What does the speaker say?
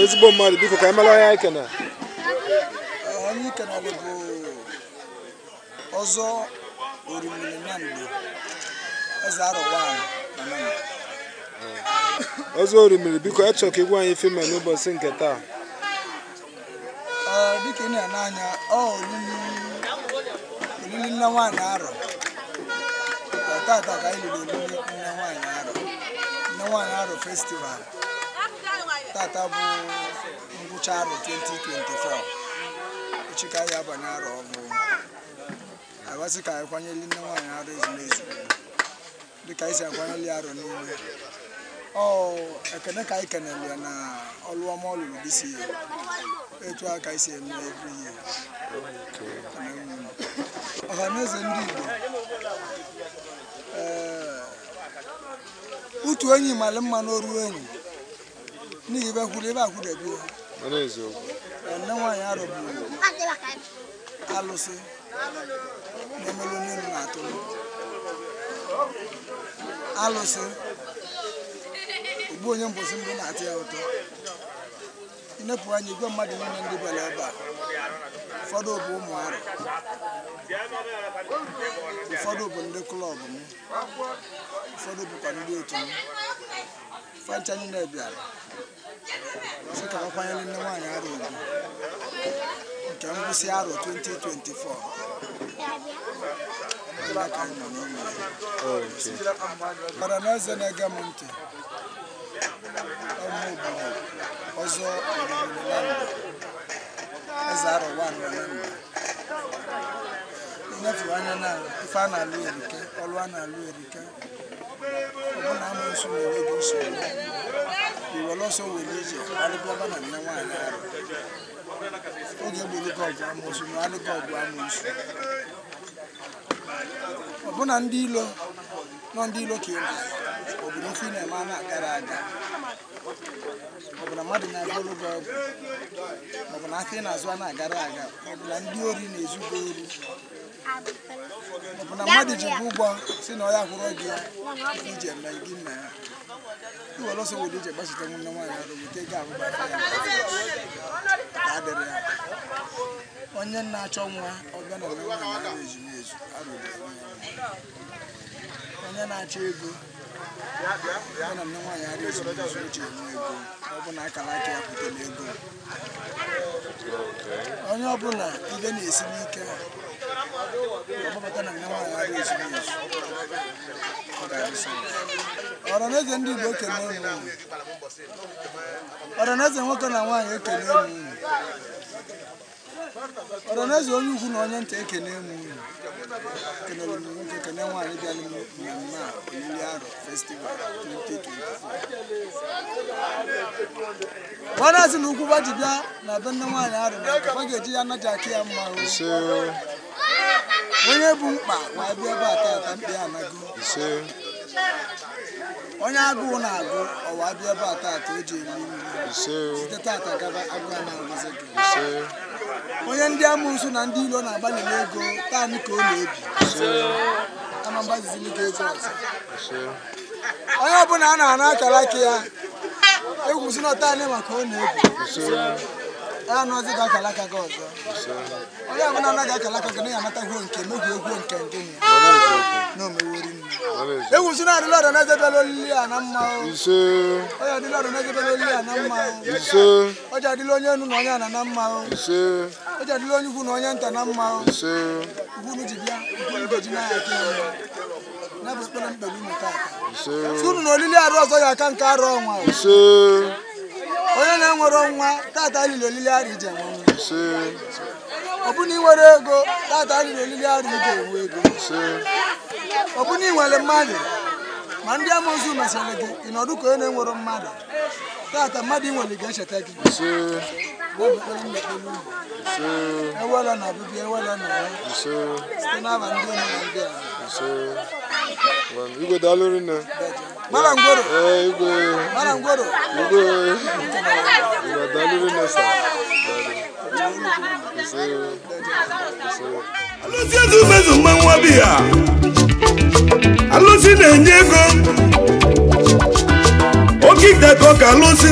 ezigbo mmadụ biko ka emela onye ikene. Onye ikene bụ ọzọ orimiri na ndụ. Eze arọwan na ndụ. Ọzọ orimiri biko achọ ka igwe anyị ife mee n'ụbọchị nke taa. Dịka ị na-anya olili nne nwaanyị arọ. Tata ka anyị lụrụ olili nne nwaanyị arọ. Nne nwaanyị arọ festival. Tata bụ ngwụcha arọ 2024. Echi ka anyị abanye arọ bụ abasị ka anyị kwanyeli nne nwaanyị arọ ezumezu. Dịka anyị si akwanyeli arọ niile. Ekene ka anyị kenele ya na ọlụ ọma ọ lụrụ dịsi ya. Etu aka isi eme every year. Ọhaneze ndị Igbo. Utu enyi mara mma n'oru enyi. N'ihi ebe kwuru ebe akwụdebi ya. Nne nwaanyị arọ bụ alụsị na-emelụ n'elu na atụrụ. Alụsị ugbu onye mbosi mbụ na-atụ ya ụtọ. Inepụ anya igwe mmadụ niile ndị bịara ebe a. Ụfọdụ bụ ụmụ arọ. Ụfọdụ bụ ndị klọb m. Ụfọdụ bụkwa ndị otu m. Fancha niile bịara. Sị ka akwanyere nne nwaanyị arọ ugwu. Nke ngwụsị arọ 2024. Ọhaneze na-ege m ntị. Ọzọ orimiri na ndụ. Eze arọwan na ndụ. Inefu anya na ife a na-alụ erike, ọlụ a na-alụ erike. Ọbụna ama nso na-enwe gị nsogbu. Iwere ọsọ were ije alụbịaba na nne nwaanyị arọ. Oge gbologo ọgụ amoosu na alụgo ọgụ amoosu. Ọbụna ndị ilo nọ ndị ilo ka ị na obodo ife na-eme a na-agara aga. Ọbụna mmadụ na-aga ologo ọgụ. Ọbụna afọ ị na-azụ a na-agara aga. Ọbụna ndị ori na-ezugo ori. Ọbụna mmadụ ji bụ ụgbọ si na ọ ya hụrụ gị ya ije eme gị nna ya. Iwere ọsọ were ije gbachite nne nwaanyị arọ wete ego ahụba ka adịrị ya. Onye na-achọ nwa ọbịa na nne nwaanyị arọ ezumezu arụrụ ya. Onye na-achọ ego ọbịa na nne nwaanyị arọ ezumezu o ji enwe ego. Ọ bụ na akara aka ya pụtara ego. Onye ọbụla ibe na-esi n'ike ọgbabata na nne nwaanyị arọ ezumezu. Ọhaneze ndị Igbo ekele unu. Ọhaneze nwoke na nwaanyị ekele unu. Ọhaneze onye ugwu na onye nta ekele unu. Kelere m nwoke kene nwaanyị bịara mmemme a olili arọ festival 2024. Ọhaneze na ugwu gbaji bịa na be nne nwaanyị arọ na ọ ga-eji ya naja aka ya mma. Onye bụ mkpa wee bịa ebe a tata mkpa ya anago. Onye agụụ na-agụ ọwa abịa ebe a tata o ji eri nri. Site tata gaba agụụ na-agụzi gị. Onye ndị amoosu na ndị ilo na-agbalịla ego taanị ka ọ na-ebi. Ama mgbazizili gị ego ọzọ. Onye ọbụla a na-ana akara aka ya egwu si na taanị maka ọ na-ebi. Ya nọzi ga akara aka gị ọzọ. Onye ọbụla anaghị akara aka gị na ya anatagwo nke megwu egwu nke gịnị na omewori nri. Egwu si na adịla Ọhaneze bịala olili a na mma. Onye adịla Ọhaneze bịala olili a na mma. O ji adịla onye enu na onye ana na mma. O ji adịla onye ukwu na onye nta na mma. Ugwu unu ji bịa ugwu ji n'ahịa ka ya. Na bụ ekpere mkpere unu tata. Si unu na olili arụ ọzọ ya aka nke arụ ọnwa. Onye na-enwere nwa tata alili olili arụ ije nwe nwa. Ọ bụ na ị nwere ego tata alili olili arụ ije enwe ego. Ọ bụ na ị nwere mmadụ ma ndị amoosu mesịrị gị ịnọdụ ka onye na-enwere mmadụ tata mmadụ inwere ga-echeta gị. Ewela na ọbịbịa ewela na ya site n'aba ndị ụmụ na ndị a. Igwe daalụrụ nne. Mara ngworo. Mara ngworo. Igwe daalụrụ nne sa. Alụsị ezumezu mma nwa bi ya. Alụsị na-enye ego. Oke ite ka ọ ka alụsị.